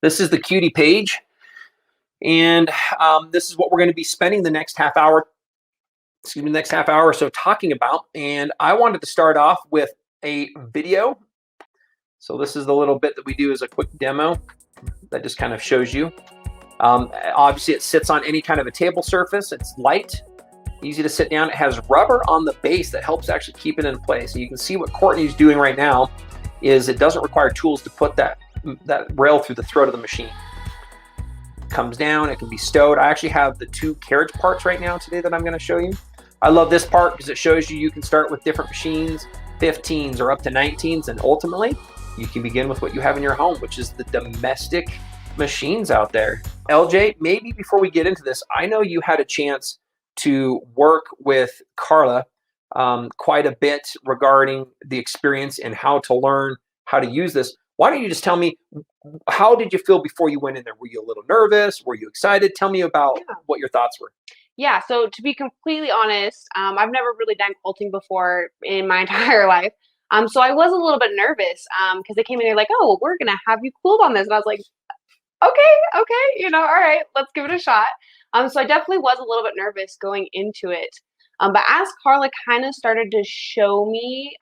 This is the Cutie page, and this is what we're going to be spending the next half hour, the next half hour or so talking about. And I wanted to start off with a video. So this is the little bit that we do as a quick demo that just kind of shows you. Obviously, it sits on any kind of a table surface. It's light, easy to sit down. It has rubber on the base that helps actually keep it in place. So you can see what Courtney's doing right now is it doesn't require tools to put that rail through the throat of the machine. It comes down, it can be stowed. I actually have the two carriage parts right now today that I'm going to show you. I love this part because it shows you can start with different machines, 15s or up to 19s, and ultimately you can begin with what you have in your home, which is the domestic machines out there. LJ, maybe before we get into this, I know you had a chance to work with Carla quite a bit regarding the experience and how to learn how to use this. Why don't you just tell me, how did you feel before you went in there? Were you a little nervous? Were you excited? Tell me about what your thoughts were. Yeah, so to be completely honest, I've never really done quilting before in my entire life. So I was a little bit nervous because they came in there like, oh, we're going to have you quilt on this. And I was like, okay, all right, let's give it a shot. So I definitely was a little bit nervous going into it. But as Carla kind of started to show me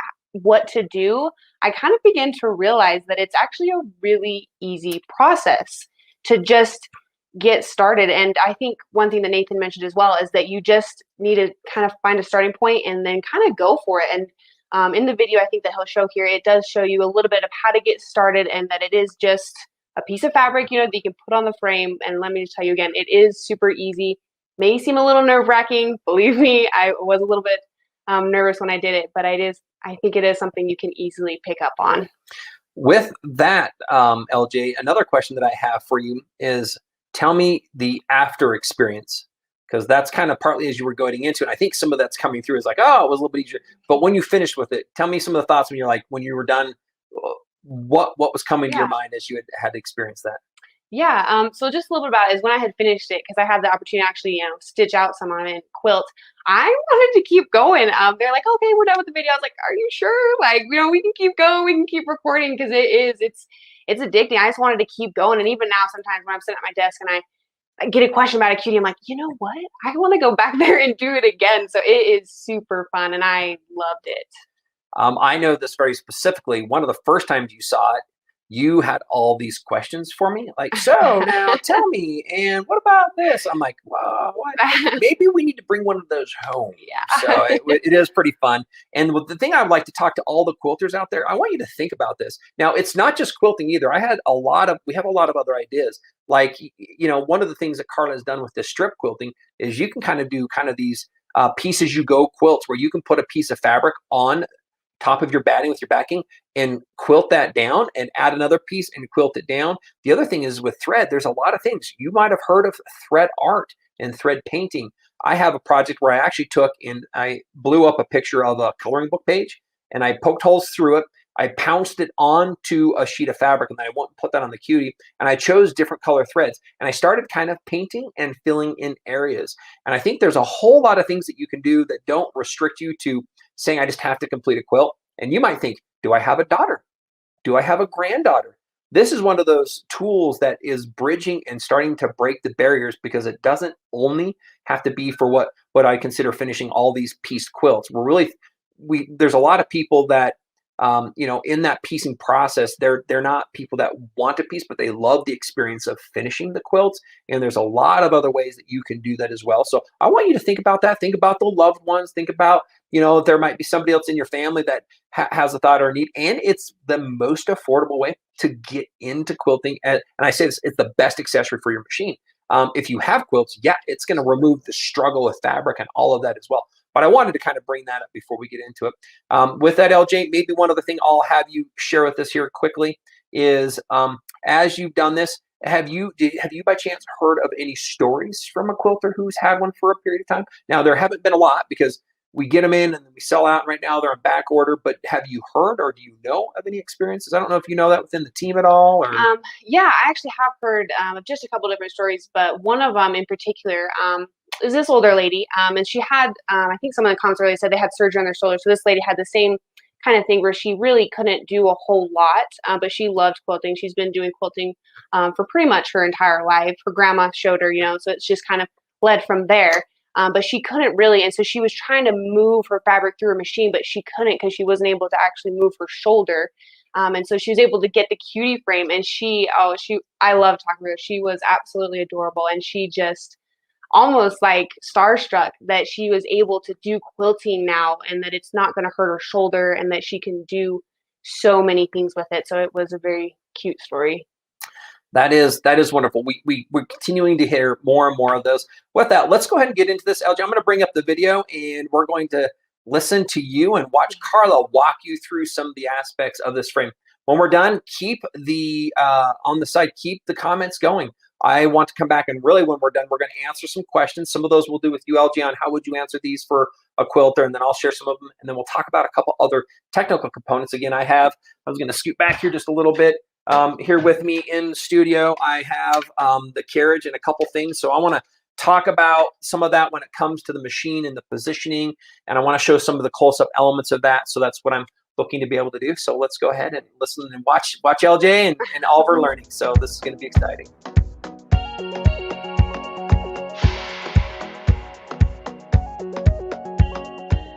what to do, I kind of began to realize that it's actually a really easy process to just get started. And I think one thing that Nathan mentioned as well is that you just need to kind of find a starting point and then kind of go for it. And in the video, I think that he'll show here, it does show you a little bit of how to get started and that it is just a piece of fabric, that you can put on the frame. And let me just tell you again, it is super easy. May seem a little nerve-wracking. Believe me, I was a little bit nervous when I did it, but I think it is something you can easily pick up on. With that, LJ, another question that I have for you is, tell me the after experience, because that's kind of partly as you were going into it. I think some of that's coming through is like, oh, it was a little bit easier. But when you finished with it, tell me some of the thoughts when you were done. What was coming to your mind as you had experienced that? Yeah, so just a little bit about it is when I had finished it, because I had the opportunity to actually, stitch out some on it, quilt. I wanted to keep going. They're like, okay, we're done with the video. I was like, are you sure? Like, we can keep going, we can keep recording because it's addicting. I just wanted to keep going. And even now, sometimes when I'm sitting at my desk and I get a question about a cutie, I'm like, you know what? I want to go back there and do it again. So it is super fun and I loved it. I know this very specifically. One of the first times you saw it, you had all these questions for me. Like, so now tell me, and what about this? I'm like, well, maybe we need to bring one of those home. Yeah. So it is pretty fun. And the thing I would like to talk to all the quilters out there, I want you to think about this. Now, it's not just quilting either. We have a lot of other ideas. Like, one of the things that Carla has done with this strip quilting is you can kind of do these pieces you go quilts where you can put a piece of fabric on top of your batting with your backing and quilt that down and add another piece and quilt it down. The other thing is with thread, there's a lot of things. You might have heard of thread art and thread painting. I have a project where I actually took and I blew up a picture of a coloring book page and I poked holes through it. I pounced it onto a sheet of fabric and then I went and put that on the cutie and I chose different color threads and I started kind of painting and filling in areas. And I think there's a whole lot of things that you can do that don't restrict you to saying I just have to complete a quilt. And you might think, do I have a daughter? Do I have a granddaughter? This is one of those tools that is bridging and starting to break the barriers because it doesn't only have to be for what I consider finishing all these pieced quilts. There's a lot of people that in that piecing process, they're not people that want to piece, but they love the experience of finishing the quilts. And there's a lot of other ways that you can do that as well. So I want you to think about that. Think about the loved ones. Think about, there might be somebody else in your family that has a thought or a need. And it's the most affordable way to get into quilting. And I say this, it's the best accessory for your machine. If you have quilts, it's going to remove the struggle with fabric and all of that as well. But I wanted to kind of bring that up before we get into it. With that, LJ, maybe one other thing I'll have you share with us here quickly is, as you've done this, have you by chance heard of any stories from a quilter who's had one for a period of time? Now, there haven't been a lot because we get them in and then we sell out. Right now, they're on back order. But have you heard or do you know of any experiences? I don't know if you know that within the team at all. Or... Yeah, I actually have heard of just a couple different stories, but one of them in particular is this older lady, and she had, I think some of the comments earlier said they had surgery on their shoulder. So this lady had the same kind of thing where she really couldn't do a whole lot, but she loved quilting. She's been doing quilting for pretty much her entire life. Her grandma showed her, so it's just kind of led from there. But she couldn't really, and so she was trying to move her fabric through her machine, but she couldn't because she wasn't able to actually move her shoulder. And so she was able to get the Cutie frame, and I love talking to her. She was absolutely adorable, and she just almost like starstruck that she was able to do quilting now, and that it's not going to hurt her shoulder, and that she can do so many things with it. So it was a very cute story. That is wonderful. We're continuing to hear more and more of those. With that, let's go ahead and get into this, LJ. I'm going to bring up the video, and we're going to listen to you and watch Carla walk you through some of the aspects of this frame. When we're done, keep the on the side, keep the comments going. I want to come back, and really when we're done, we're going to answer some questions. Some of those we'll do with you, LG, on how would you answer these for a quilter, and then I'll share some of them, and then we'll talk about a couple other technical components. Again, I was going to scoot back here just a little bit. Here with me in the studio, I have the carriage and a couple things. So I want to talk about some of that when it comes to the machine and the positioning, and I want to show some of the close-up elements of that. So that's what I'm looking to be able to do. So let's go ahead and listen and watch LJ and all of her learning. So this is going to be exciting.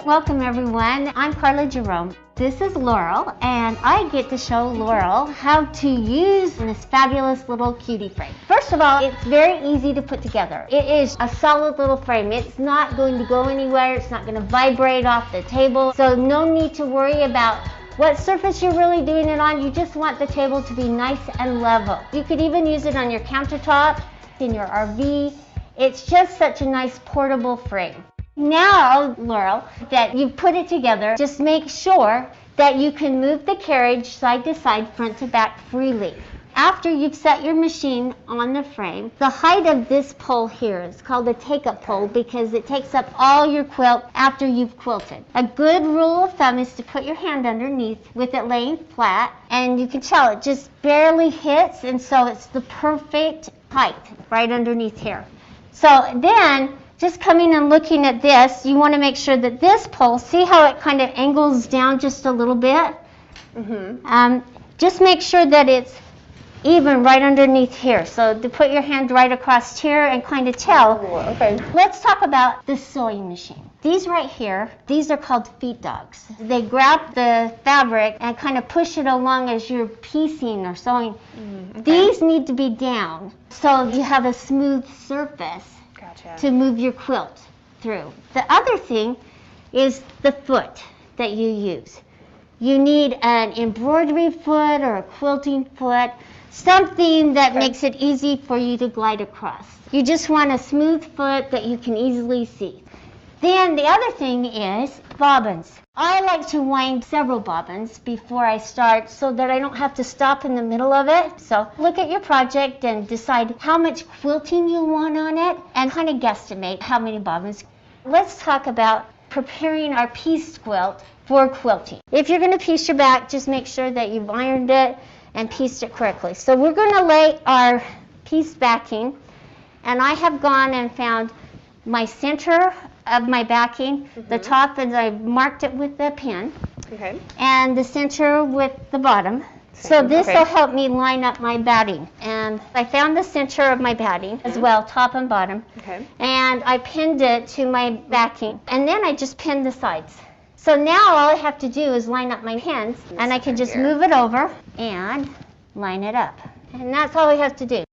Welcome everyone, I'm Carla Jerome. This is Laurel, and I get to show Laurel how to use this fabulous little cutie frame. First of all, it's very easy to put together. It is a solid little frame. It's not going to go anywhere. It's not going to vibrate off the table. So no need to worry about what surface you're really doing it on. You just want the table to be nice and level. You could even use it on your countertop, in your RV. It's just such a nice portable frame. Now, Laurel, that you've put it together, just make sure that you can move the carriage side to side, front to back freely. After you've set your machine on the frame, the height of this pole here is called a take-up pole because it takes up all your quilt after you've quilted. A good rule of thumb is to put your hand underneath with it laying flat, and you can tell it just barely hits, and so it's the perfect height right underneath here. So then, just coming and looking at this, you want to make sure that this pole, see how it kind of angles down just a little bit? Just make sure that it's even right underneath here. So to put your hand right across here and kind of tell. Oh, okay. Let's talk about the sewing machine. These right here, these are called feed dogs. They grab the fabric and kind of push it along as you're piecing or sewing. Okay. These need to be down so you have a smooth surface. Gotcha. To move your quilt through. The other thing is the foot that you use. You need an embroidery foot or a quilting foot, something that makes it easy for you to glide across. You just want a smooth foot that you can easily see. Then the other thing is bobbins. I like to wind several bobbins before I start so that I don't have to stop in the middle of it. So look at your project and decide how much quilting you want on it and kind of guesstimate how many bobbins. Let's talk about preparing our pieced quilt for quilting. If you're going to piece your back, just make sure that you've ironed it and pieced it correctly. So we're going to lay our piece backing, and I have gone and found my center of my backing, the top, and I've marked it with the pen, and the center with the bottom. So this will help me line up my batting. And I found the center of my batting as well, top and bottom, and I pinned it to my backing. And then I just pinned the sides. So now all I have to do is line up my pins, and I can just move it over and line it up. And that's all we have to do.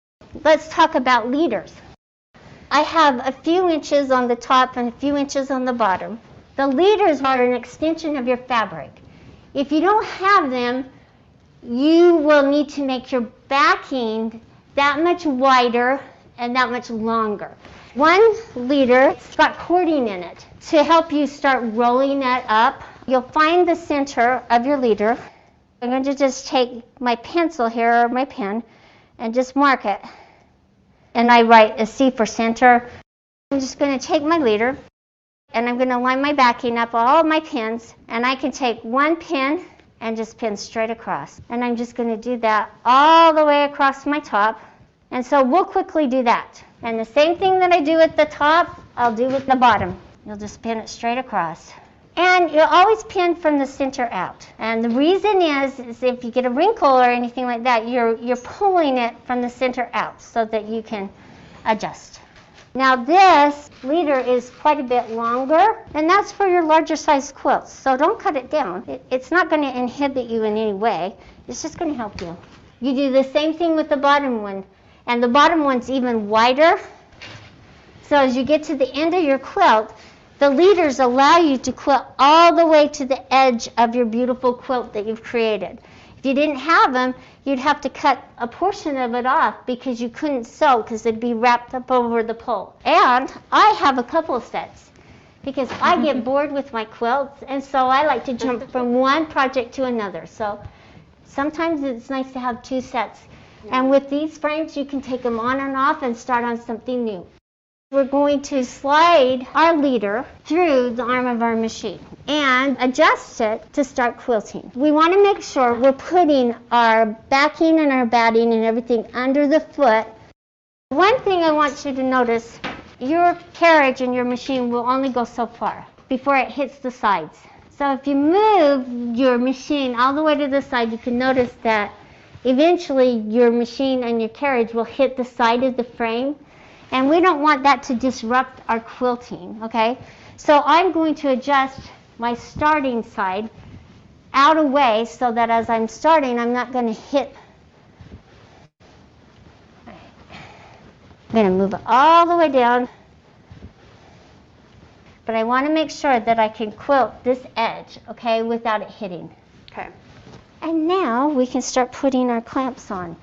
Let's talk about leaders. I have a few inches on the top and a few inches on the bottom. The leaders are an extension of your fabric. If you don't have them, you will need to make your backing that much wider and that much longer. One leader's got cording in it to help you start rolling it up. You'll find the center of your leader. I'm going to just take my pencil here, or my pen, and just mark it. And I write a C for center. I'm just going to take my leader, and I'm going to line my backing up all of my pins, and I can take one pin and just pin straight across. And I'm just going to do that all the way across my top. And so we'll quickly do that. And the same thing that I do at the top, I'll do with the bottom. You'll just pin it straight across. And you always pin from the center out. And the reason is if you get a wrinkle or anything like that, you're pulling it from the center out so that you can adjust. Now this leader is quite a bit longer, and that's for your larger size quilts. So don't cut it down. It's not going to inhibit you in any way. It's just going to help you. You do the same thing with the bottom one, and the bottom one's even wider. So as you get to the end of your quilt, the leaders allow you to quilt all the way to the edge of your beautiful quilt that you've created. If you didn't have them, you'd have to cut a portion of it off because you couldn't sew because it'd be wrapped up over the pole. And I have a couple of sets because I get bored with my quilts, and so I like to jump from one project to another. So sometimes it's nice to have 2 sets. Yeah. And with these frames, you can take them on and off and start on something new. We're going to slide our leader through the arm of our machine and adjust it to start quilting. We want to make sure we're putting our backing and our batting and everything under the foot. One thing I want you to notice, your carriage and your machine will only go so far before it hits the sides. So if you move your machine all the way to the side, you can notice that eventually your machine and your carriage will hit the side of the frame. And we don't want that to disrupt our quilting, okay? So I'm going to adjust my starting side out away so that as I'm starting, I'm not going to hit. I'm going to move it all the way down. But I want to make sure that I can quilt this edge, okay, without it hitting. Okay. And now we can start putting our clamps on.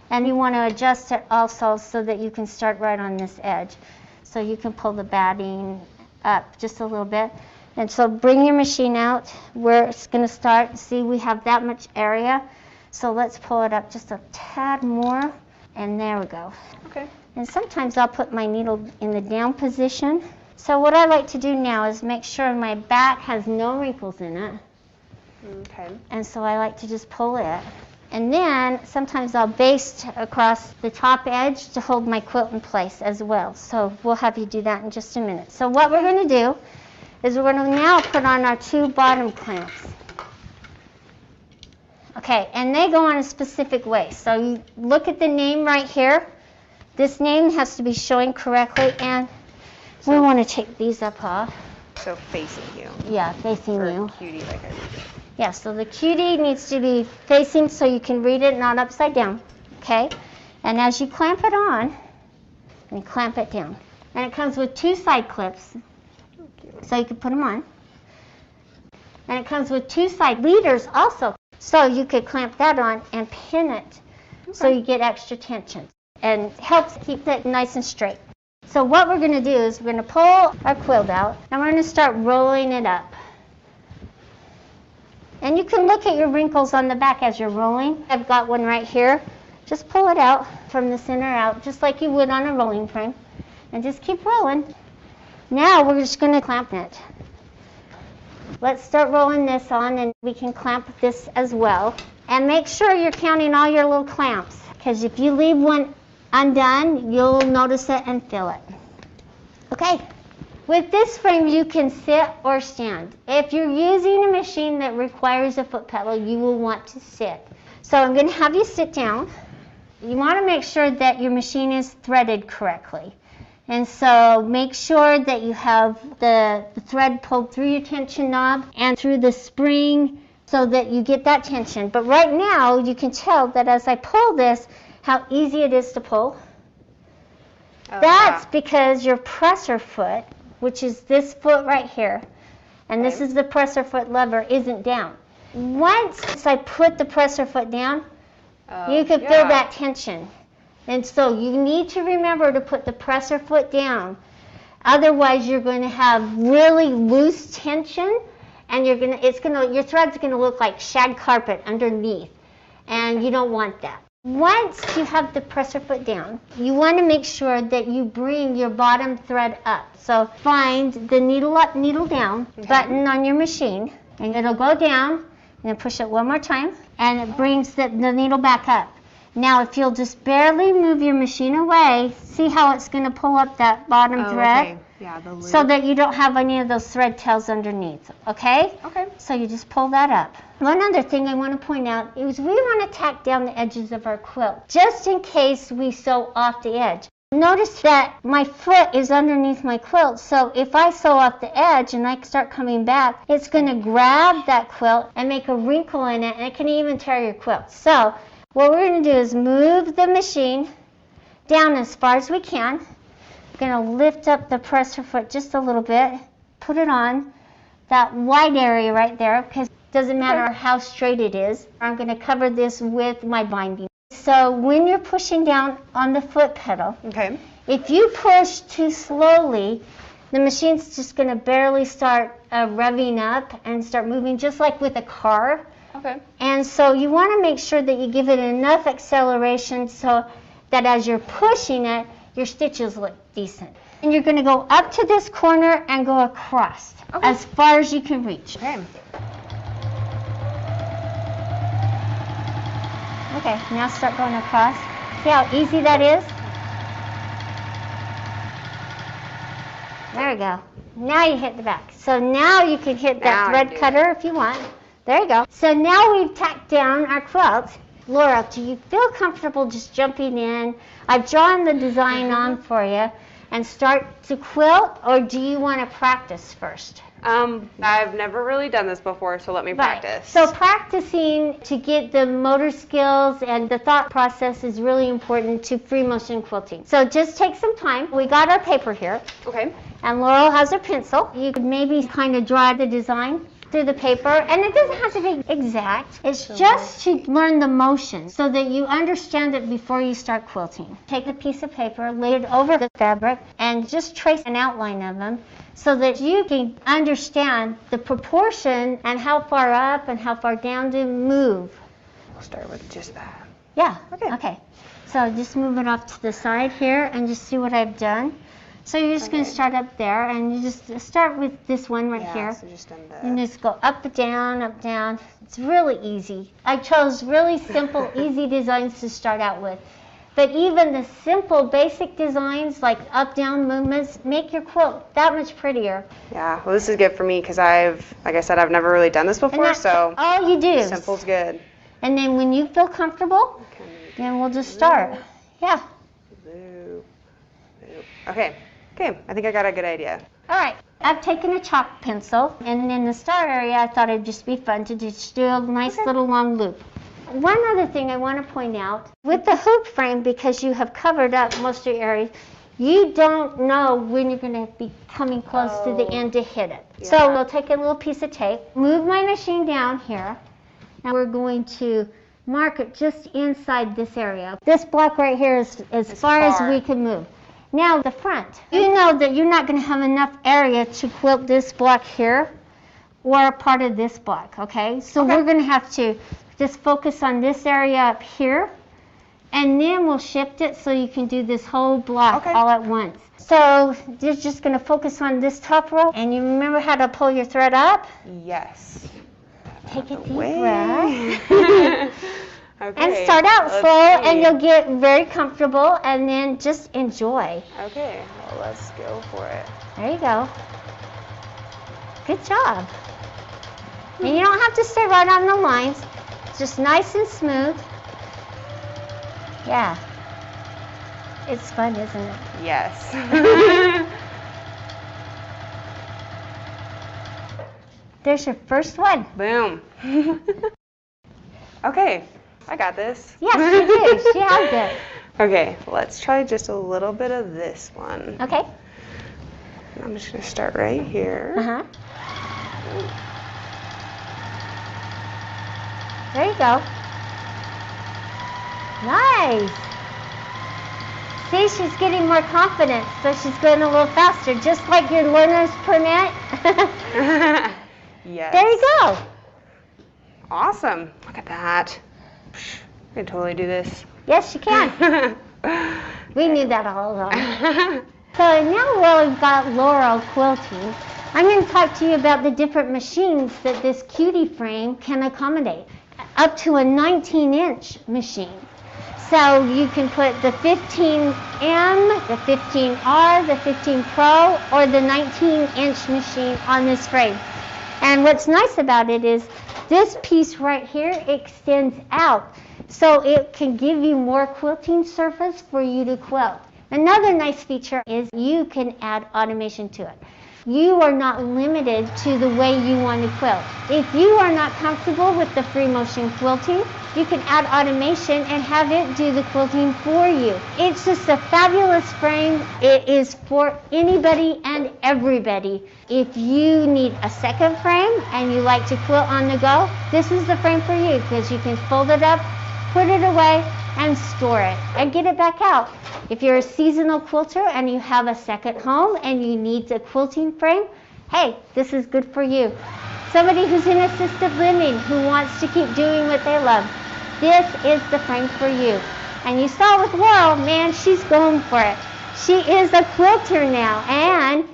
And you want to adjust it also so that you can start right on this edge. So you can pull the batting up just a little bit. And so bring your machine out where it's going to start. See, we have that much area. So let's pull it up just a tad more. And there we go. Okay. And sometimes I'll put my needle in the down position. So what I like to do now is make sure my back has no wrinkles in it. Okay. And so I like to just pull it. And then sometimes I'll baste across the top edge to hold my quilt in place as well. So we'll have you do that in just a minute. So what we're going to do is we're going to now put on our 2 bottom clamps. Okay, and they go on a specific way. So you look at the name right here. This name has to be showing correctly, and we want to take these up off. So facing you. Yeah, facing you. Cutie, like I did. Yeah, so the cutie needs to be facing so you can read it, not upside down, okay? And as you clamp it on, and clamp it down. And it comes with 2 side clips, so you can put them on. And it comes with 2 side leaders also, so you could clamp that on and pin it, so you get extra tension. And helps keep it nice and straight. So what we're going to do is we're going to pull our quilt out, and we're going to start rolling it up. And you can look at your wrinkles on the back as you're rolling. I've got one right here. Just pull it out from the center out, just like you would on a rolling frame. And just keep rolling. Now we're just going to clamp it. Let's start rolling this on, and we can clamp this as well. And make sure you're counting all your little clamps, because if you leave one undone, you'll notice it and feel it. Okay. With this frame, you can sit or stand. If you're using a machine that requires a foot pedal, you will want to sit. So I'm going to have you sit down. You want to make sure that your machine is threaded correctly. And so make sure that you have the thread pulled through your tension knob and through the spring so that you get that tension. But right now, you can tell that as I pull this, how easy it is to pull. Oh, that's because your presser foot, which is this foot right here, and this is the presser foot lever, isn't down. Once I put the presser foot down, you can feel that tension. And so you need to remember to put the presser foot down. Otherwise, you're going to have really loose tension, and your thread's going to look like shag carpet underneath, and you don't want that. Once you have the presser foot down, you want to make sure that you bring your bottom thread up. So find the needle up, needle down button on your machine, and it'll go down, and then push it one more time, and it brings the needle back up. Now, if you'll just barely move your machine away, see how it's going to pull up that bottom thread? Okay. Yeah, the loop. So that you don't have any of those thread tails underneath, okay? Okay. So you just pull that up. One other thing I want to point out is we want to tack down the edges of our quilt, just in case we sew off the edge. Notice that my foot is underneath my quilt, so if I sew off the edge and I start coming back, it's going to grab that quilt and make a wrinkle in it, and it can even tear your quilt. So what we're going to do is move the machine down as far as we can. I'm going to lift up the presser foot just a little bit, put it on that wide area right there, because it doesn't matter how straight it is. I'm going to cover this with my binding. So when you're pushing down on the foot pedal, okay, if you push too slowly, the machine's just going to barely start revving up and start moving, just like with a car. Okay. And so you want to make sure that you give it enough acceleration so that as you're pushing it, your stitches look decent. And you're going to go up to this corner and go across as far as you can reach. Okay. Okay, now start going across. See how easy that is? There we go. Now you hit the back. So now you can hit that thread cutter if you want. There you go. So now we've tacked down our quilt. Laura, do you feel comfortable just jumping in? I've drawn the design on for you and start to quilt, or do you want to practice first? I've never really done this before, so let me practice. So practicing to get the motor skills and the thought process is really important to free motion quilting. So just take some time. We got our paper here. Okay. And Laurel has her pencil. You could maybe kind of draw the design through the paper, and it doesn't have to be exact. It's just to learn the motion so that you understand it before you start quilting. Take a piece of paper, lay it over the fabric, and just trace an outline of them so that you can understand the proportion and how far up and how far down to move. We'll start with just that. Yeah. Okay. Okay. So just move it off to the side here and just see what I've done. So you're just going to start up there, and you just start with this one right here. So just done the... And just go up, down, up, down. It's really easy. I chose really simple, easy designs to start out with. But even the simple, basic designs like up, down movements make your quilt that much prettier. Yeah, well, this is good for me because like I said, I've never really done this before, so all you do. Simple's good. And then when you feel comfortable, then we'll just start. Yeah. Okay. Okay, I think I got a good idea. All right, I've taken a chalk pencil, and in the star area, I thought it'd just be fun to just do a nice little long loop. One other thing I want to point out, with the hoop frame, because you have covered up most of your area, you don't know when you're going to be coming close to the end to hit it. Yeah. So we'll take a little piece of tape, move my machine down here, and we're going to mark it just inside this area. This block right here is as far as we can move. Now the front. You know that you're not going to have enough area to quilt this block here or a part of this block, okay? So we're going to have to just focus on this area up here, and then we'll shift it so you can do this whole block all at once. So you're just going to focus on this top row, and you remember how to pull your thread up? Yes. Take a deep breath. Okay, and start out slow, and you'll get very comfortable, and then just enjoy. Okay, well, let's go for it. There you go. Good job. And you don't have to stay right on the lines. It's just nice and smooth. Yeah. It's fun, isn't it? Yes. There's your first one. Boom. Okay. I got this. Yes, she did. She has it. Okay, let's try just a little bit of this one. Okay. I'm just going to start right here. Uh-huh. There you go. Nice. See, she's getting more confident, so she's going a little faster, just like your learner's permit. Yes. There you go. Awesome. Look at that. I can totally do this. Yes, you can. We knew that all along. So now while we've got Laurel quilting, I'm going to talk to you about the different machines that this Cutie frame can accommodate. Up to a 19-inch machine. So you can put the 15M, the 15R, the 15 Pro, or the 19-inch machine on this frame. And what's nice about it is this piece right here extends out, so it can give you more quilting surface for you to quilt. Another nice feature is you can add automation to it. You are not limited to the way you want to quilt. If you are not comfortable with the free motion quilting, you can add automation and have it do the quilting for you. It's just a fabulous frame. It is for anybody and everybody. If you need a second frame and you like to quilt on the go, this is the frame for you, because you can fold it up, put it away, and store it and get it back out. If you're a seasonal quilter and you have a second home and you need a quilting frame, hey, this is good for you. Somebody who's in assisted living who wants to keep doing what they love, this is the frame for you. And you saw with Laurel, man, she's going for it. She is a quilter now. And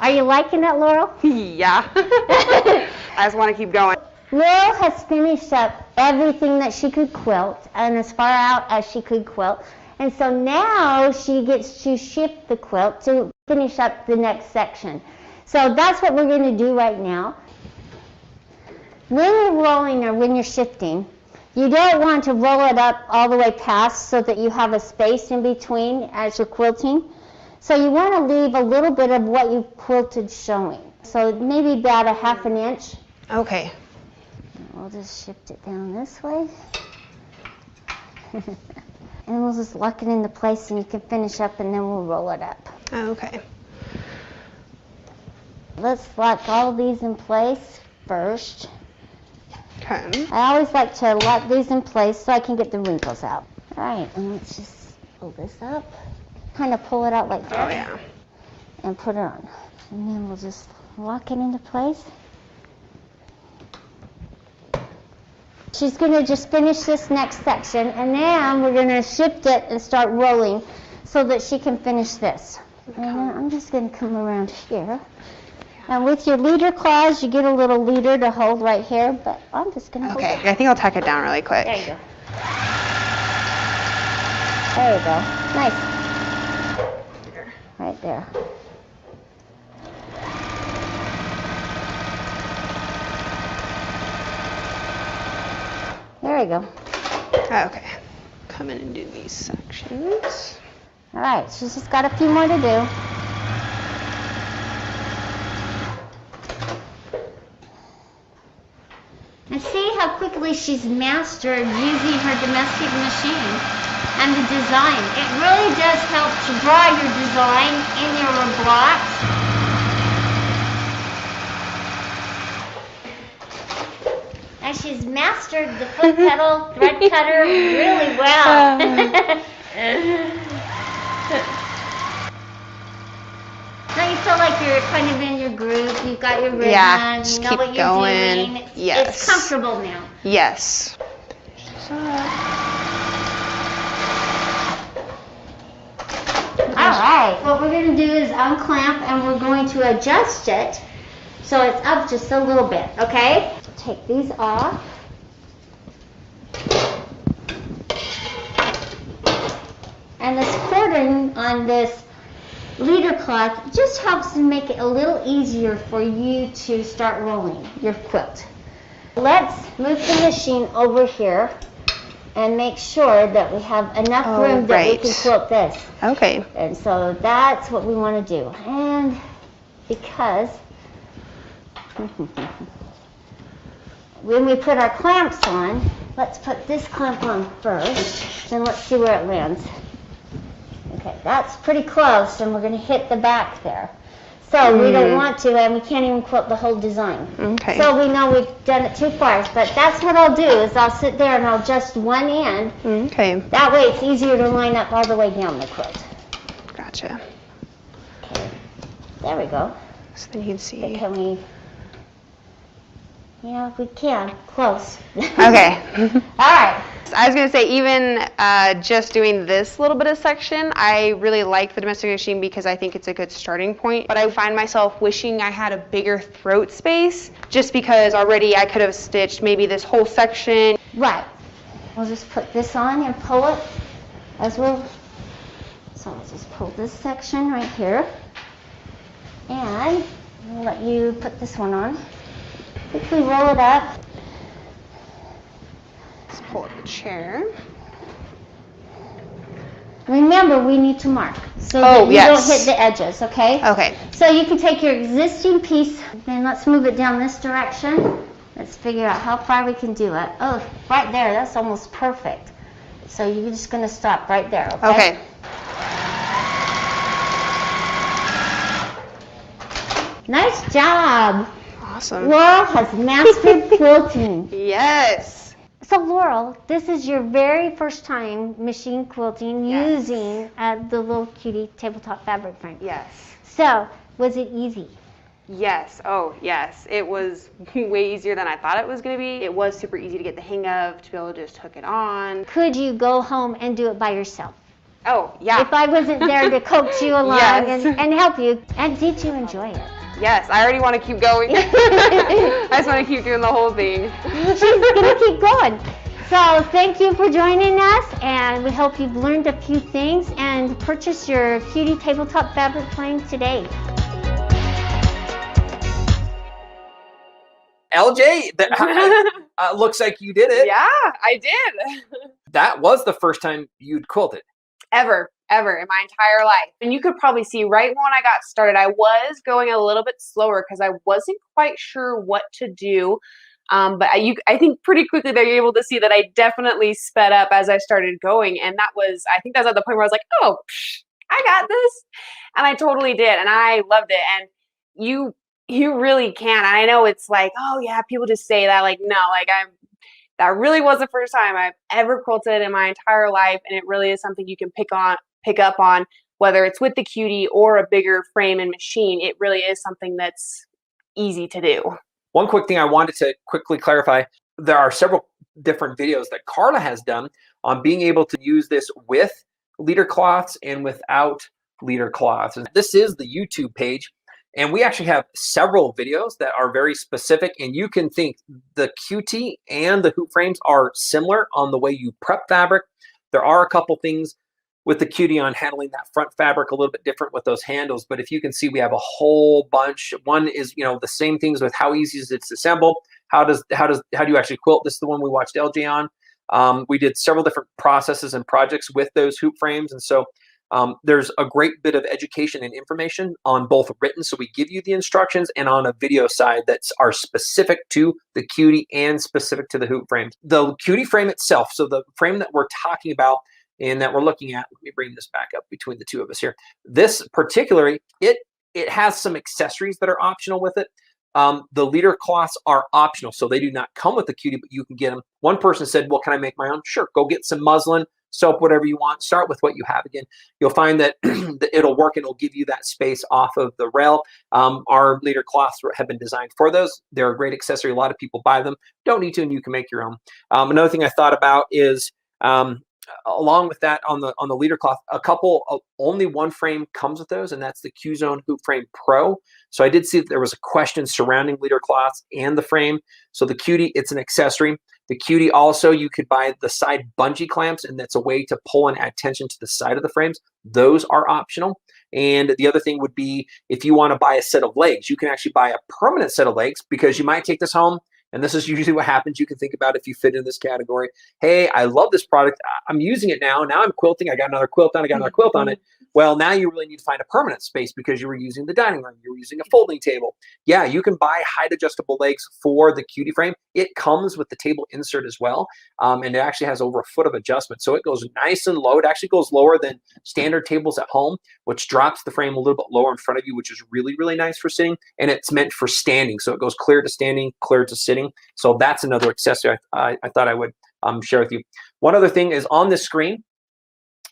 are you liking it, Laurel? Yeah. I just want to keep going. Laurel has finished up everything that she could quilt and as far out as she could quilt. And so now she gets to shift the quilt to finish up the next section. So that's what we're going to do right now. When you're rolling or when you're shifting, you don't want to roll it up all the way past so that you have a space in between as you're quilting. So you want to leave a little bit of what you quilted showing. So maybe about a ½ an inch. Okay. We'll just shift it down this way. And we'll just lock it into place and you can finish up and then we'll roll it up. Okay. Let's lock all these in place first. Okay. I always like to lock these in place so I can get the wrinkles out. All right, and let's just pull this up. Kind of pull it out like that. Oh, yeah. And put it on. And then we'll just lock it into place. She's going to just finish this next section, and then we're going to shift it and start rolling so that she can finish this. And then I'm just going to come around here. And with your leader claws, you get a little leader to hold right here, but I'm just going to hold it. Okay, I think I'll tack it down really quick. There you go. There you go. Nice. Right there. There you go. Okay. Come in and do these sections. All right, she's just got a few more to do. And see how quickly she's mastered using her domestic machine and the design. It really does help to draw your design in your blocks. And she's mastered the foot pedal, thread cutter really well. Now you feel like you're kind of in your groove. You've got your rhythm. Yeah, you just know keep what you're going. doing. Yes. It's comfortable now. Yes. All right. What we're going to do is unclamp and we're going to adjust it so it's up just a little bit, okay? Take these off. And this cording on this leader cloth just helps to make it a little easier for you to start rolling your quilt. Let's move the machine over here and make sure that we have enough room that we can quilt this. Okay. And so that's what we want to do. And because when we put our clamps on, let's put this clamp on first, then let's see where it lands. Okay, that's pretty close, and we're going to hit the back there. So we don't want to, and we can't even quilt the whole design. Okay. So we know we've done it too far, but that's what I'll do, is I'll sit there and I'll adjust one end. Okay. That way it's easier to line up all the way down the quilt. Gotcha. Okay, there we go. So then you can But see. can we? Yeah, we can. Close. Okay. All right. I was going to say, even just doing this little bit of section, I really like the domestic machine because I think it's a good starting point. But I find myself wishing I had a bigger throat space just because already I could have stitched maybe this whole section. Right. We'll just put this on and pull it as we're, so I'll just pull this section right here. And I'll let you put this one on. Quickly roll it up. Let's pull up the chair. Remember, we need to mark so that you don't hit the edges, okay? Okay. So you can take your existing piece, then let's move it down this direction. Let's figure out how far we can do it. Oh, right there, that's almost perfect. So you're just gonna stop right there, okay? Okay. Nice job. Awesome. Laurel has mastered quilting. Yes. So Laurel, this is your very first time machine quilting using the little Cutie Tabletop Fabric Frame. Yes. So, was it easy? Yes. Oh, yes. It was way easier than I thought it was going to be. It was super easy to get the hang of, to be able to just hook it on. Could you go home and do it by yourself? Oh, yeah. If I wasn't there to coax you along Yes. and help you, and did you enjoy it? Yes, I already want to keep going. I just want to keep doing the whole thing. She's going to keep going. So thank you for joining us, and we hope you've learned a few things, and purchase your Cutie Tabletop Fabric Frame today. LJ, looks like you did it. Yeah, I did. That was the first time you'd quilted. Ever in my entire life. And you could probably see right when I got started, I was going a little bit slower because I wasn't quite sure what to do. But I think pretty quickly they're able to see that I definitely sped up as I started going. And I think that was at the point where I was like, oh, I got this. And I totally did. And I loved it. And you really can. And I know it's like, oh yeah, people just say that. Like, no, like that really was the first time I've ever quilted in my entire life. And it really is something you can pick up on, whether it's with the Cutie or a bigger frame and machine. It really is something that's easy to do. One quick thing I wanted to quickly clarify, there are several different videos that Carla has done on being able to use this with leader cloths and without leader cloths. And this is the YouTube page, and we actually have several videos that are very specific, and you can think the Cutie and the hoop frames are similar on the way you prep fabric. There are a couple things with the Cutie on handling that front fabric a little bit different with those handles, but if you can see, we have a whole bunch. One is, the same things with how easy is it to assemble. How do you actually quilt? This is the one we watched LJ on. We did several different processes and projects with those hoop frames, and so there's a great bit of education and information on both written, so we give you the instructions, and on a video side that's are specific to the Cutie and specific to the hoop frames. The Cutie frame itself, so the frame that we're talking about and that we're looking at, let me bring this back up between the two of us here. This particularly, it has some accessories that are optional with it. The leader cloths are optional, so they do not come with the Cutie, but you can get them. One person said, well, can I make my own? Sure, go get some muslin, soap, whatever you want. Start with what you have. Again, you'll find that it'll work and it'll give you that space off of the rail. Our leader cloths have been designed for those. They're a great accessory. A lot of people buy them. Don't need to, and you can make your own. Another thing I thought about is, along with that, on the leader cloth, only one frame comes with those, and that's the Q-Zone Hoop Frame Pro. So I did see that there was a question surrounding leader cloths and the frame. So the Cutie, it's an accessory. The Cutie also, you could buy the side bungee clamps, and that's a way to pull and add tension to the side of the frames. Those are optional. And the other thing would be, if you want to buy a set of legs, you can actually buy a permanent set of legs, because you might take this home. And this is usually what happens. You can think about if you fit in this category. Hey, I love this product. I'm using it now. Now I'm quilting. I got another quilt on. I got another quilt on it. Well, now you really need to find a permanent space because you were using the dining room. You were using a folding table. Yeah, you can buy height adjustable legs for the Cutie frame. It comes with the table insert as well. And it actually has over a foot of adjustment. So it goes nice and low. It actually goes lower than standard tables at home, which drops the frame a little bit lower in front of you, which is really, really nice for sitting. And it's meant for standing. So it goes clear to standing, clear to sitting. So that's another accessory I thought I would share with you. One other thing is, on this screen,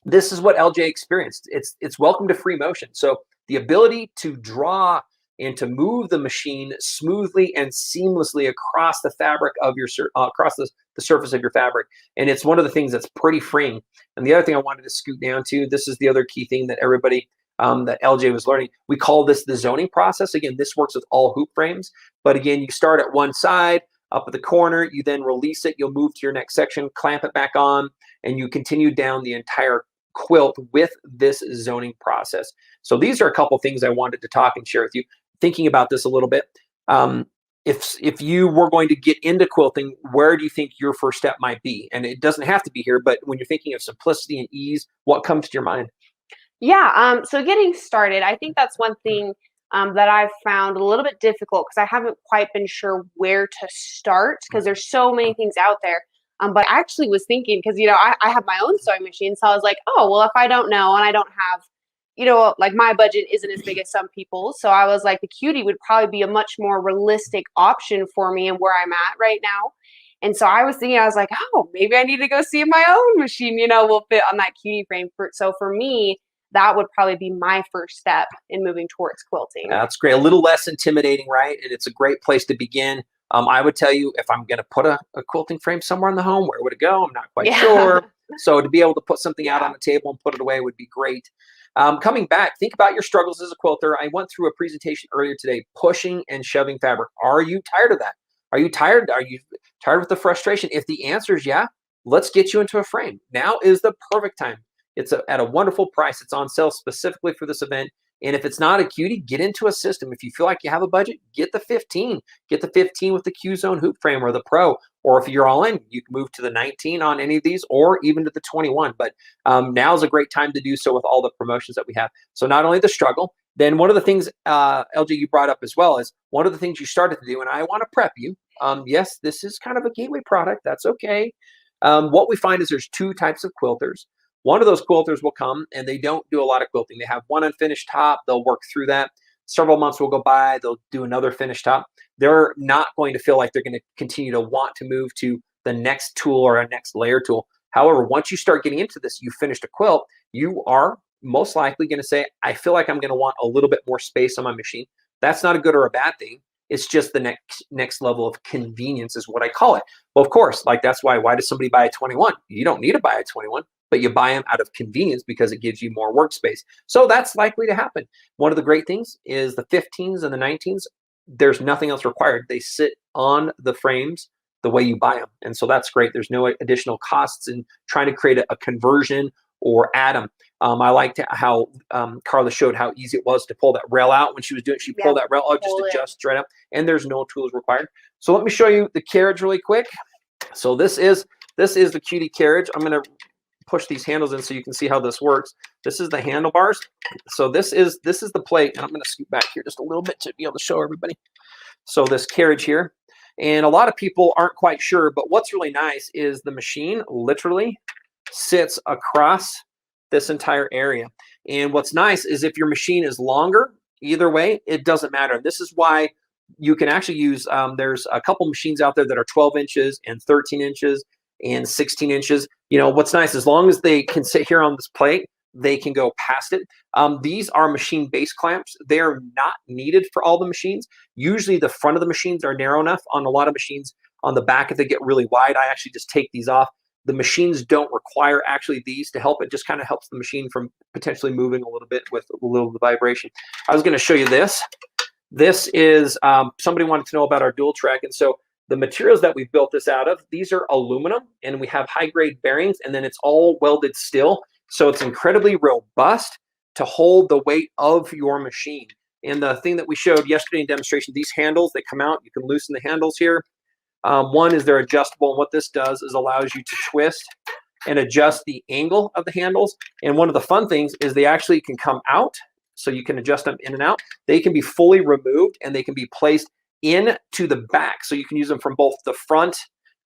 this is what LJ experienced. It's welcome to free motion. So the ability to draw and to move the machine smoothly and seamlessly across the fabric of your across the surface of your fabric. And it's one of the things that's pretty freeing. And the other thing I wanted to scoot down to, this is the other key thing that everybody that LJ was learning. We call this the zoning process. Again, this works with all hoop frames. But again, you start at one side. up at the corner. You then release it. You'll move to your next section, clamp it back on, and you continue down the entire quilt with this zoning process. So these are a couple things I wanted to talk and share with you. Thinking about this a little bit, if you were going to get into quilting, where do you think your first step might be? And it doesn't have to be here, but when you're thinking of simplicity and ease, what comes to your mind? Yeah, so getting started, I think that's one thing that I've found a little bit difficult because I haven't quite been sure where to start because there's so many things out there. But I actually was thinking, because, I have my own sewing machine. So I was like, oh, well, if I don't know and I don't have, like my budget isn't as big as some people. So I was like, the Cutie would probably be a much more realistic option for me and where I'm at right now. And so I was thinking, I was like, oh, maybe I need to go see if my own machine, will fit on that Cutie frame. So for me, that would probably be my first step in moving towards quilting. That's great. A little less intimidating, right? And it's a great place to begin. I would tell you, if I'm going to put a quilting frame somewhere in the home, where would it go? I'm not quite sure. So to be able to put something out on the table and put it away would be great. Coming back, think about your struggles as a quilter. I went through a presentation earlier today, pushing and shoving fabric. Are you tired of that? Are you tired? Are you tired with the frustration? If the answer is yeah, let's get you into a frame. Now is the perfect time. It's at a wonderful price. It's on sale specifically for this event. And if it's not a Cutie, get into a system. If you feel like you have a budget, get the 15. Get the 15 with the Q-Zone hoop frame or the Pro. Or if you're all in, you can move to the 19 on any of these or even to the 21. But now is a great time to do so with all the promotions that we have. So not only the struggle, then one of the things, LJ, you brought up as well is one of the things you started to do, and I want to prep you. Yes, this is kind of a gateway product. That's okay. What we find is there's two types of quilters. One of those quilters will come and they don't do a lot of quilting. They have one unfinished top. They'll work through that. Several months will go by. They'll do another finished top. They're not going to feel like they're going to continue to want to move to the next tool or a next layer tool. However, once you start getting into this, you finished a quilt, you are most likely going to say, I feel like I'm going to want a little bit more space on my machine. That's not a good or a bad thing. It's just the next level of convenience is what I call it. Well, of course, like that's why does somebody buy a 21? You don't need to buy a 21. But you buy them out of convenience because it gives you more workspace. So that's likely to happen. One of the great things is the 15s and the 19s, there's nothing else required. They sit on the frames the way you buy them. And so that's great. There's no additional costs in trying to create a conversion or add them. I liked how Carla showed how easy it was to pull that rail out when she was doing it. She pulled that rail out, just adjust right up, and there's no tools required. So let me show you the carriage really quick. So this is the Cutie carriage. I'm going to push these handles in so you can see how this works. This is the handlebars. So this is the plate, and I'm going to scoot back here just a little bit to be able to show everybody. So this carriage here, and a lot of people aren't quite sure, but what's really nice is the machine literally sits across this entire area. And what's nice is if your machine is longer, either way, it doesn't matter. This is why you can actually use, there's a couple machines out there that are 12 inches and 13 inches and 16 inches. What's nice, as long as they can sit here on this plate, they can go past it. These are machine base clamps. They're not needed for all the machines. Usually the front of the machines are narrow enough. On a lot of machines on the back, if they get really wide, I actually just take these off. The machines don't require actually these to help. It just kind of helps the machine from potentially moving a little bit with a little vibration. I was going to show you this. This is, somebody wanted to know about our dual track. And so the materials that we've built this out of, these are aluminum, and we have high grade bearings, and then it's all welded steel. So it's incredibly robust to hold the weight of your machine. And the thing that we showed yesterday in demonstration, these handles, they come out, you can loosen the handles here. One is they're adjustable, and what this does is allows you to twist and adjust the angle of the handles. And one of the fun things is they actually can come out, so you can adjust them in and out. They can be fully removed, and they can be placed into the back, so you can use them from both the front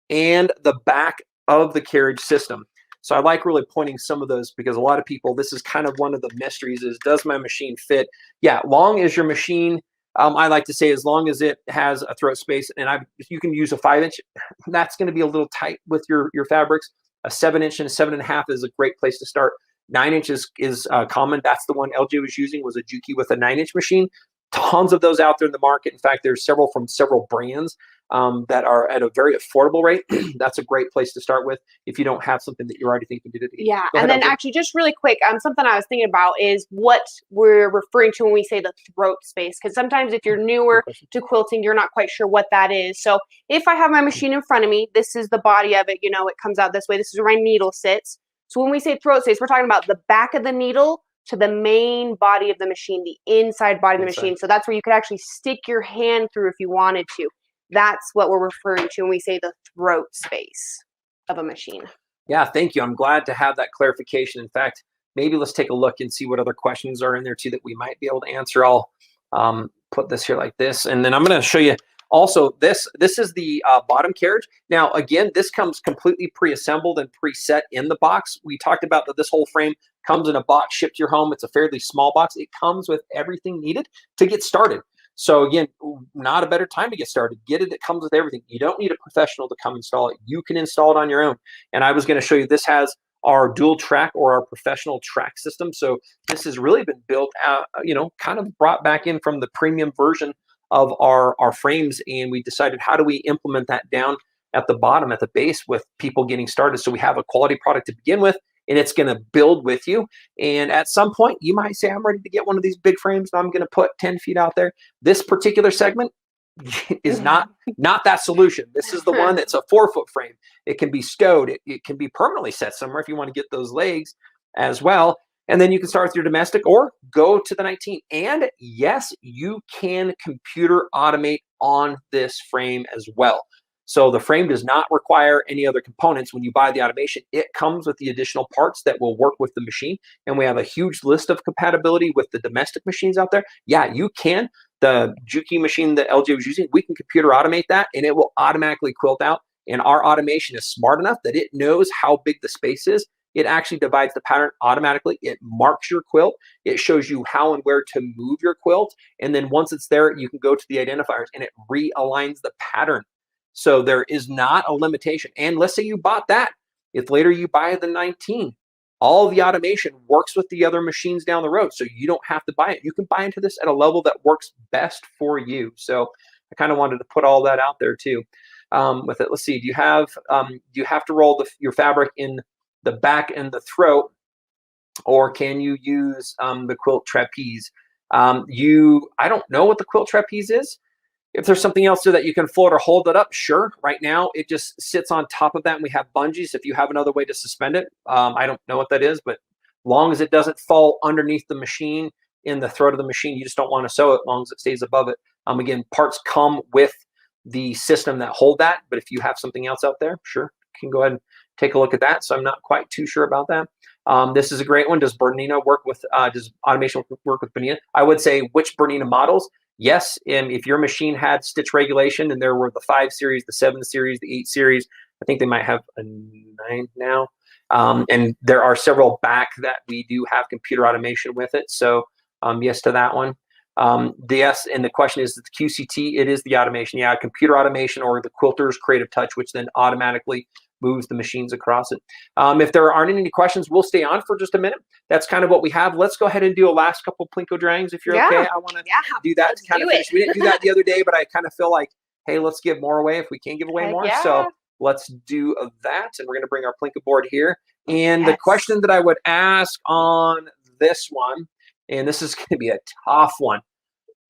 and the back of the carriage system. So I like really pointing some of those, because a lot of people, this is kind of one of the mysteries is, does my machine fit? Yeah, long as your machine, I like to say, as long as it has a throat space, and you can use a 5-inch, that's going to be a little tight with your fabrics. A 7-inch and a 7.5 is a great place to start. 9 inches is common. That's the one LJ was using, was a Juki with a 9-inch machine. Tons of those out there in the market. In fact, there's several from several brands. that are at a very affordable rate. That's a great place to start with if you don't have something that you're already thinking to do. Yeah, and then actually just really quick, something I was thinking about is what we're referring to when we say the throat space, because sometimes if you're newer to quilting, you're not quite sure what that is. So if I have my machine in front of me, this is the body of it, you know, it comes out this way. This is where my needle sits. So when we say throat space, we're talking about the back of the needle to the main body of the machine, the inside body of the machine. So that's where you could actually stick your hand through if you wanted to. That's what we're referring to when we say the throat space of a machine. Yeah, thank you. I'm glad to have that clarification. In fact, maybe let's take a look and see what other questions are in there too that we might be able to answer. I'll put this here like this, and then I'm going to show you also this. This is the bottom carriage. Now, again, this comes completely pre-assembled and preset in the box. We talked about that this whole frame comes in a box shipped to your home. It's a fairly small box. It comes with everything needed to get started. So again, not a better time to get started. Get it. It comes with everything. You don't need a professional to come install it. You can install it on your own. And I was going to show you, this has our dual track or our professional track system. So this has really been built out, you know, kind of brought back in from the premium version of our frames. And we decided, how do we implement that down at the bottom, at the base, with people getting started? So we have a quality product to begin with, and it's going to build with you. And at some point, you might say, I'm ready to get one of these big frames, and I'm going to put 10 feet out there. This particular segment is not that solution. This is the one that's a 4-foot frame. It can be stowed. It can be permanently set somewhere if you want to get those legs as well. And then you can start with your domestic or go to the 19. And yes, you can computer automate on this frame as well. So the frame does not require any other components. When you buy the automation, it comes with the additional parts that will work with the machine. And we have a huge list of compatibility with the domestic machines out there. Yeah, you can. The Juki machine that LJ was using, we can computer automate that, and it will automatically quilt out. And our automation is smart enough that it knows how big the space is. It actually divides the pattern automatically. It marks your quilt. It shows you how and where to move your quilt. And then once it's there, you can go to the identifiers, and it realigns the pattern. So there is not a limitation. And let's say you bought that. If later you buy the 19, all the automation works with the other machines down the road. So you don't have to buy it. You can buy into this at a level that works best for you. So I kind of wanted to put all that out there too. With it, let's see. Do you have to roll your fabric in the back and the throat, or can you use the quilt trapeze? I don't know what the quilt trapeze is. If there's something else so that you can float or hold it up, sure. Right now, it just sits on top of that, and we have bungees. If you have another way to suspend it, I don't know what that is, but long as it doesn't fall underneath the machine in the throat of the machine, you just don't want to sew it, as long as it stays above it. Again, parts come with the system that hold that, but if you have something else out there, sure, you can go ahead and take a look at that. So I'm not quite too sure about that. This is a great one. Does Bernina work with, does automation work with Bernina? I would say which Bernina models. Yes, and if your machine had stitch regulation and there were the 5 series, the 7 series, the 8 series, I think they might have a 9 now. And there are several back that we do have computer automation with it. So yes to that one. Yes, and the question is the QCT, it is the automation. Yeah, computer automation or the Quilter's Creative Touch, which then automatically moves the machines across it. If there aren't any questions, we'll stay on for just a minute. That's kind of what we have. Let's go ahead and do a last couple Plinko dryings if you're okay. I want to do that to kind of finish. We didn't do that the other day, but I kind of feel like, hey, let's give more away if we can give away more. So let's do that. And we're going to bring our Plinko board here. And the question that I would ask on this one, and this is going to be a tough one.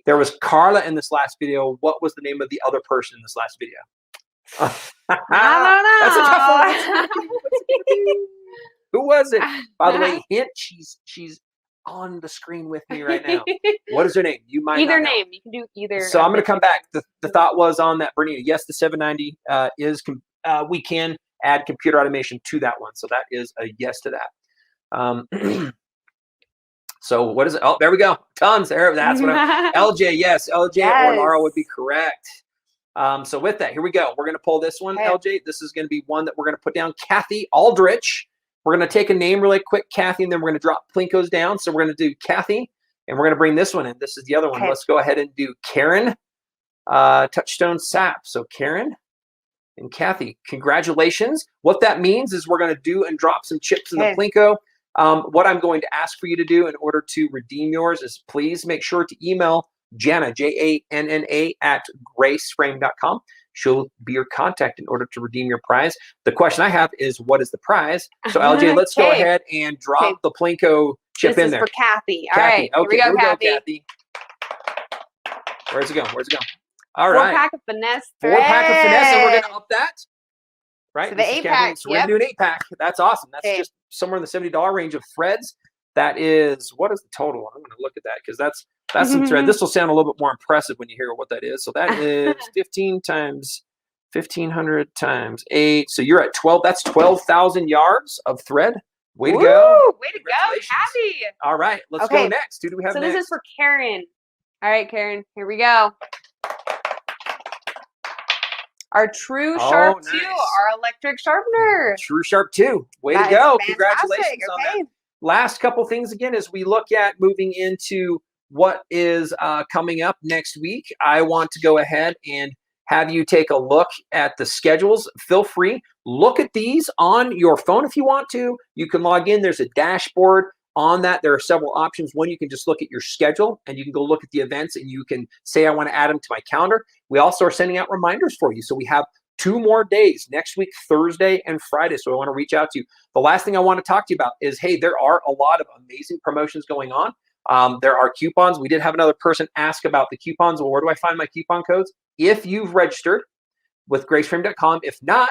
There was Carla in this last video. What was the name of the other person in this last video? That's a tough one. Who was it? By the way, hint, she's on the screen with me right now. What is her name? You might either not know. name. You can do either. So I'm going to come back. The thought was on that Bernina. Yes, the 790 is. We can add computer automation to that one. So that is a yes to that. So what is it? Oh, there we go. Tons there. That's what LJ. Yes, LJ or Laura would be correct. So with that, here we go. We're going to pull this one, LJ. This is going to be one that we're going to put down. Kathy Aldrich. We're going to take a name really quick, Kathy, and then we're going to drop Plinkos down. So we're going to do Kathy, and we're going to bring this one in. This is the other one. Let's go ahead and do Karen Touchstone Sap. So Karen and Kathy, congratulations. What that means is we're going to do and drop some chips in the Plinko. What I'm going to ask for you to do in order to redeem yours is please make sure to email Janna, Janna, @graceframe.com. she'll be your contact in order to redeem your prize. The question I have is, what is the prize? So LJ, let's go ahead and drop the Plinko chip in there. This is for Kathy. All Kathy. right, Okay, here we go, Kathy. Where's it going? Where's it going? All 4-pack of finesse. 4-pack of finesse, and we're gonna up that. Right? So the 8-pack. So we're gonna do an 8-pack. That's awesome. That's just somewhere in the $70 range of threads. That is, what is the total? I'm gonna look at that because that's some thread. This will sound a little bit more impressive when you hear what that is. So that is 15 times 1,500 times 8. So you're at 12. That's 12,000 yards of thread. Way to go. Way to go, Kathy. All right, let's go next. Who do we have next? So this is for Karen. All right, Karen, here we go. Our True Sharp 2, our electric sharpener. True Sharp 2. Way to go. Congratulations on that. Last couple things again as we look at moving into what is coming up next week. I want to go ahead and have you take a look at the schedules. Feel free. Look at these on your phone if you want to. You can log in. There's a dashboard on that. There are several options. One, you can just look at your schedule and you can go look at the events and you can say, I want to add them to my calendar. We also are sending out reminders for you. So we have 2 more days next week, Thursday and Friday. So I want to reach out to you. The last thing I want to talk to you about is, hey, there are a lot of amazing promotions going on. There are coupons. We did have another person ask about the coupons. Well, where do I find my coupon codes? If you've registered with graceframe.com, if not,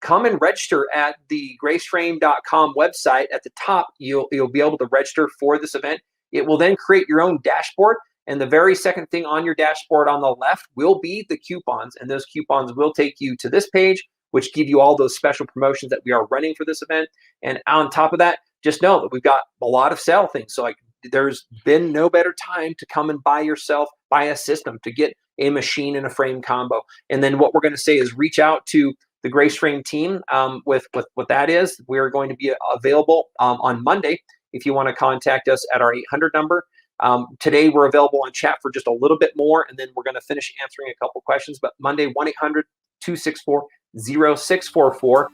come and register at the graceframe.com website. At the top, you'll be able to register for this event. It will then create your own dashboard. And the very second thing on your dashboard on the left will be the coupons. And those coupons will take you to this page, which give you all those special promotions that we are running for this event. And on top of that, just know that we've got a lot of sale things. So like, there's been no better time to come and buy a system, to get a machine and a frame combo. And then what we're going to say is reach out to the Grace Frame team with what that is. We're going to be available on Monday if you want to contact us at our 800 number. Today we're available on chat for just a little bit more, and then we're going to finish answering a couple questions. But Monday, 1-800-264-0644.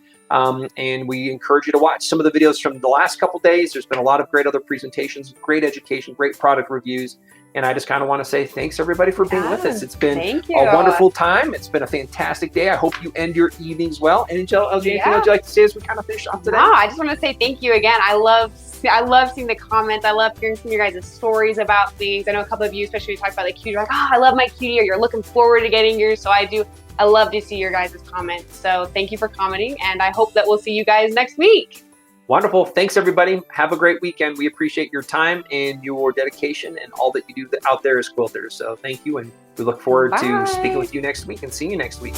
And we encourage you to watch some of the videos from the last couple days. There's been a lot of great other presentations, great education, great product reviews. And I just kind of want to say thanks everybody for being with us. It's been a wonderful time. It's been a fantastic day. I hope you end your evenings well. And LJ, anything else you'd like to say as we kind of finish off today? No, I just want to say thank you again. I love seeing the comments. I love hearing some of your guys' stories about things. I know a couple of you, especially you talked about the cutie, you're like, oh, I love my cutie, or you're looking forward to getting yours. So I love to see your guys' comments. So thank you for commenting, and I hope that we'll see you guys next week. Wonderful. Thanks, everybody. Have a great weekend. We appreciate your time and your dedication and all that you do out there as quilters. So thank you, and we look forward to speaking with you next week and seeing you next week.